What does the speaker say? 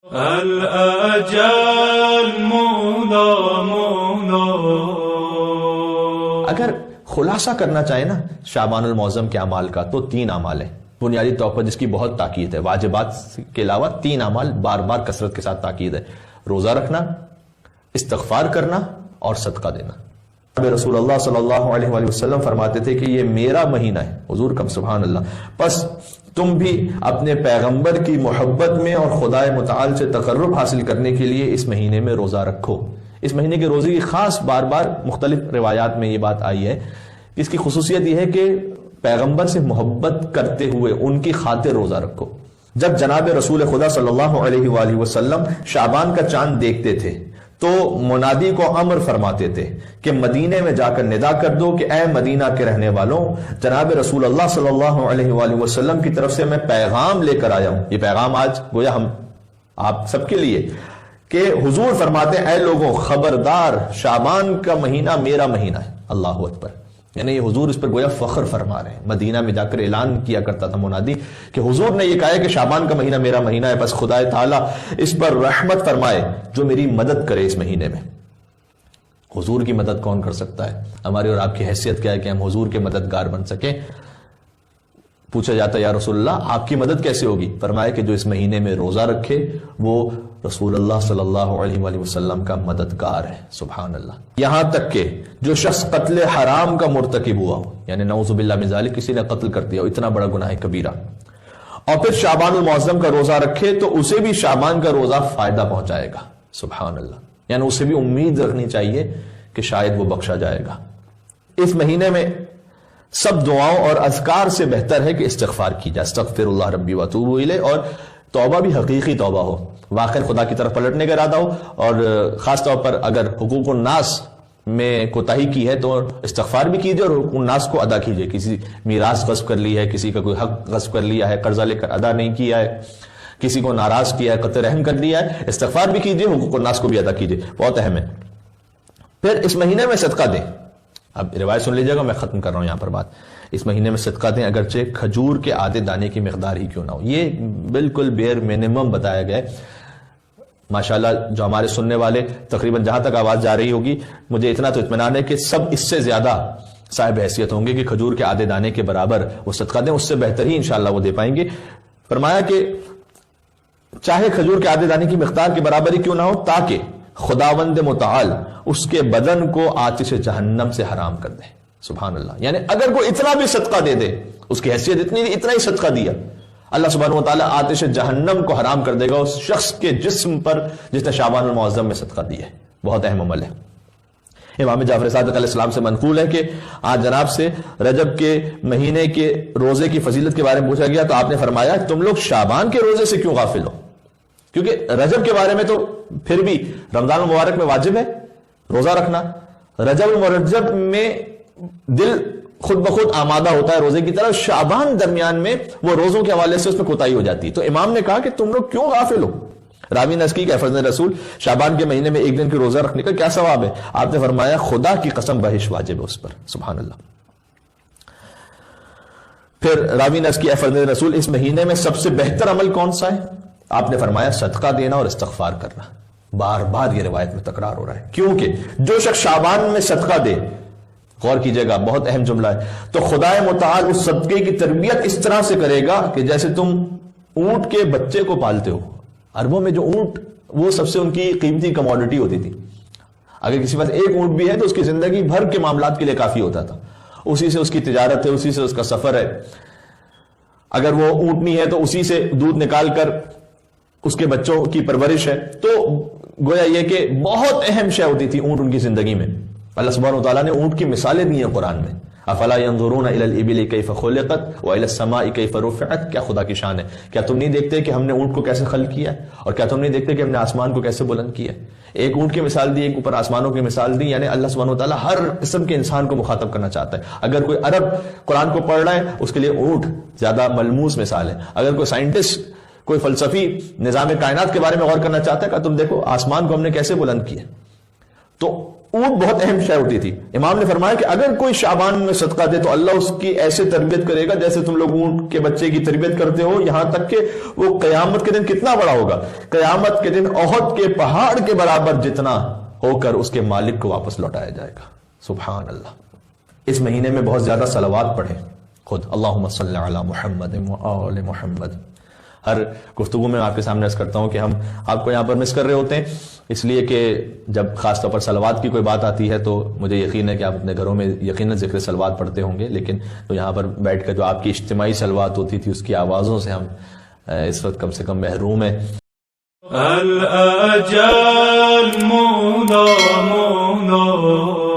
الأجل مولا مولا. اگر خلاصہ کرنا چاہیں نا شعبان المعظم کے اعمال کا تو 3 اعمال ہیں بنیادی طور پر جس کی بہت تاکید ہے. واجبات کے علاوہ 3 اعمال بار بار کثرت کے ساتھ تاکید ہے: روزہ رکھنا، استغفار کرنا اور صدقہ دینا. رسول اللہ صلی اللہ علیہ وآلہ وسلم فرماتے تھے کہ یہ میرا مہینہ ہے. حضور کم سبحان اللہ. پس تم بھی اپنے پیغمبر کی محبت میں اور خدا متعال سے تقرب حاصل کرنے کے لیے اس مہینے میں روزہ رکھو. اس مہینے کے روزے کی خاص بار بار مختلف روایات میں یہ بات آئی ہے. اس کی خصوصیت یہ ہے کہ پیغمبر سے محبت کرتے ہوئے ان کی خاطر روزہ رکھو. جب جناب رسول خدا صلی اللہ علیہ وآلہ وسلم شعبان کا چاند دیکھتے تھے تو منادی کو امر فرماتے تھے کہ مدینے میں جا کر ندا کر دو کہ اے مدینہ کے رہنے والوں، جناب رسول اللہ صلی اللہ علیہ وآلہ وسلم کی طرف سے میں پیغام لے کر آیا ہوں. یہ پیغام آج گویا ہم آپ سب کے لیے کہ حضور فرماتے ہیں اے لوگوں خبردار، شعبان کا مہینہ میرا مہینہ ہے. اللہ اکبر. یعنی یہ حضور اس پر گویا فخر فرما رہے ہیں. مدینہ میں جا کر اعلان کیا کرتا تھا منادی کہ حضور نے یہ کہا ہے کہ شعبان کا مہینہ میرا مہینہ ہے، بس خدا تعالیٰ اس پر رحمت فرمائے جو میری مدد کرے اس مہینے میں. حضور کی مدد کون کر سکتا ہے؟ ہماری اور آپ کی حیثیت کیا ہے کہ ہم حضور کے مددگار بن سکیں؟ پوچھا جاتا ہے یا رسول اللہ آپ کی مدد کیسے ہوگی؟ فرمایا کہ جو اس مہینے میں روزہ رکھے وہ رسول اللہ صلی اللہ علیہ وآلہ وسلم کا مددگار ہے. سبحان اللہ. یہاں تک کہ جو شخص قتل حرام کا مرتکب ہوا ہو، یعنی نعوذ باللہ من ذالک، کسی نے قتل کر دیا ہو، اتنا بڑا گناہ کبیرہ، اور پھر شعبان المعظم کا روزہ رکھے تو اسے بھی شعبان کا روزہ فائدہ پہنچائے گا. سبحان اللہ. یعنی اسے بھی امید رکھنی چاہیے کہ شاید وہ بخشا جائے گا. اس مہینے میں سب دعاؤں اور اذکار سے بہتر ہے کہ استغفار کی جائے. استغفر اللہ ربی واتوب الیہ. اور توبہ بھی حقیقی توبہ ہو، واقعی خدا کی طرف پلٹنے کا ارادہ ہو. اور خاص طور پر اگر حقوق الناس میں کوتاہی کی ہے تو استغفار بھی کیجیے اور حقوق الناس کو ادا کیجیے. کسی میراث غصب کر لی ہے، کسی کا کوئی حق غصب کر لیا ہے، قرضہ لے کر ادا نہیں کیا ہے، کسی کو ناراض کیا ہے، قطع رحم کر دیا ہے، استغفار بھی کیجیے، حقوق الناس کو بھی ادا کیجیے. بہت اہم ہے. پھر اس مہینے میں صدقہ دیں. اب روایت سن لیجیے گا، میں ختم کر رہا ہوں یہاں پر بات. اس مہینے میں صدقہ دیں اگرچہ کھجور کے آدھے دانے کی مقدار ہی کیوں نہ ہو. یہ بالکل بیئر منیمم بتایا گیا ہے. ماشاءاللہ جو ہمارے سننے والے تقریباً جہاں تک آواز جا رہی ہوگی مجھے اتنا تو اطمینان ہے کہ سب اس سے زیادہ صاحب حیثیت ہوں گے کہ کھجور کے آدھے دانے کے برابر وہ صدقہ دیں. اس سے بہتر ہی انشاءاللہ وہ دے پائیں گے. فرمایا کہ چاہے کھجور کے آدھے دانے کی مقدار کے برابر ہی کیوں نہ ہو تاکہ خداوند متعال اس کے بدن کو آتش جہنم سے حرام کر دے. سبحان اللہ. یعنی اگر کوئی اتنا بھی صدقہ دے دے، اس کی حیثیت اتنی نہیں، اتنا ہی صدقہ دیا، اللہ سبحانہ وتعالی آتش جہنم کو حرام کر دے گا اس شخص کے جسم پر جس نے شعبان المعظم میں صدقہ دیا ہے. بہت اہم عمل ہے. امام جعفر صادق علیہ السلام سے منقول ہے کہ آج جناب سے رجب کے مہینے کے روزے کی فضیلت کے بارے میں پوچھا گیا تو آپ نے فرمایا تم لوگ شعبان کے روزے سے کیوں غافل ہو؟ کیونکہ رجب کے بارے میں تو پھر بھی رمضان المبارک میں واجب ہے روزہ رکھنا. رجب المرجب میں دل خود بخود آمادہ ہوتا ہے روزے کی طرف. شعبان درمیان میں وہ روزوں کے حوالے سے اس میں کوتاہی ہو جاتی ہے. تو امام نے کہا کہ تم لوگ کیوں غافل ہو؟ راوی نے عرض کی کہ فرزند رسول شعبان کے مہینے میں 1 دن کی روزہ رکھنے کا کیا ثواب ہے؟ آپ نے فرمایا خدا کی قسم بہش واجب ہے اس پر. سبحان اللہ. پھر راوی نے عرض کی فرزند رسول اس مہینے میں سب سے بہتر عمل کون سا ہے؟ آپ نے فرمایا صدقہ دینا اور استغفار کرنا. بار بار یہ روایت میں تکرار ہو رہا ہے کیونکہ جو شخص شعبان میں صدقہ دے، غور کیجئے گا بہت اہم جملہ ہے، تو خدا متعال اس صدقے کی تربیت اس طرح سے کرے گا کہ جیسے تم اونٹ کے بچے کو پالتے ہو. عربوں میں جو اونٹ وہ سب سے ان کی قیمتی کموڈٹی ہوتی تھی. اگر کسی پاس ایک اونٹ بھی ہے تو اس کی زندگی بھر کے معاملات کے لیے کافی ہوتا تھا. اسی سے اس کی تجارت ہے، اسی سے اس کا سفر ہے. اگر وہ اونٹنی ہے تو اسی سے دودھ نکال کر اس کے بچوں کی پرورش ہے. تو گویا یہ کہ بہت اہم شے ہوتی تھی اونٹ ان کی زندگی میں. اللہ سبحانہ وتعالیٰ نے اونٹ کی مثالیں دی ہیں قرآن میں. افلا ينظرون الى الابل كيف خلقت والى السماء كيف رفعت. کیا خدا کی شان ہے. کیا تم نہیں دیکھتے کہ ہم نے اونٹ کو کیسے خلق کیا ہے، اور کیا تم نہیں دیکھتے کہ ہم نے آسمان کو کیسے بلند کیا ہے. ایک اونٹ کی مثال دی، ایک اوپر آسمانوں کی مثال دی. یعنی اللہ سبحانہ وتعالیٰ ہر قسم کے انسان کو مخاطب کرنا چاہتا ہے. اگر کوئی عرب قرآن کو پڑھ رہا ہے اس کے لیے اونٹ زیادہ ملموس مثال ہے. اگر کوئی سائنٹسٹ کوئی فلسفی نظام کائنات کے بارے میں غور کرنا چاہتا ہے کہ تم دیکھو آسمان کو ہم نے کیسے بلند کیا. تو اونٹ بہت اہم شے ہوتی تھی. امام نے فرمایا کہ اگر کوئی شعبان میں صدقہ دے تو اللہ اس کی ایسے تربیت کرے گا جیسے تم لوگ اونٹ کے بچے کی تربیت کرتے ہو, یہاں تک کہ وہ قیامت کے دن کتنا بڑا ہوگا, قیامت کے دن احد کے پہاڑ کے برابر جتنا ہو کر اس کے مالک کو واپس لوٹایا جائے گا. سبحان اللہ. اس مہینے میں بہت زیادہ صلوات پڑھیں خود. اللہم صلی علی محمد وآل محمد. ہر گفتگو میں آپ کے سامنے عرض کرتا ہوں کہ ہم آپ کو یہاں پر مس کر رہے ہوتے ہیں, اس لیے کہ جب خاص طور پر صلوات کی کوئی بات آتی ہے تو مجھے یقین ہے کہ آپ اپنے گھروں میں یقیناً ذکر صلوات پڑھتے ہوں گے, لیکن تو یہاں پر بیٹھ کر جو آپ کی اجتماعی صلوات ہوتی تھی اس کی آوازوں سے ہم اس وقت کم سے کم محروم ہیں. الأجل مولا مولا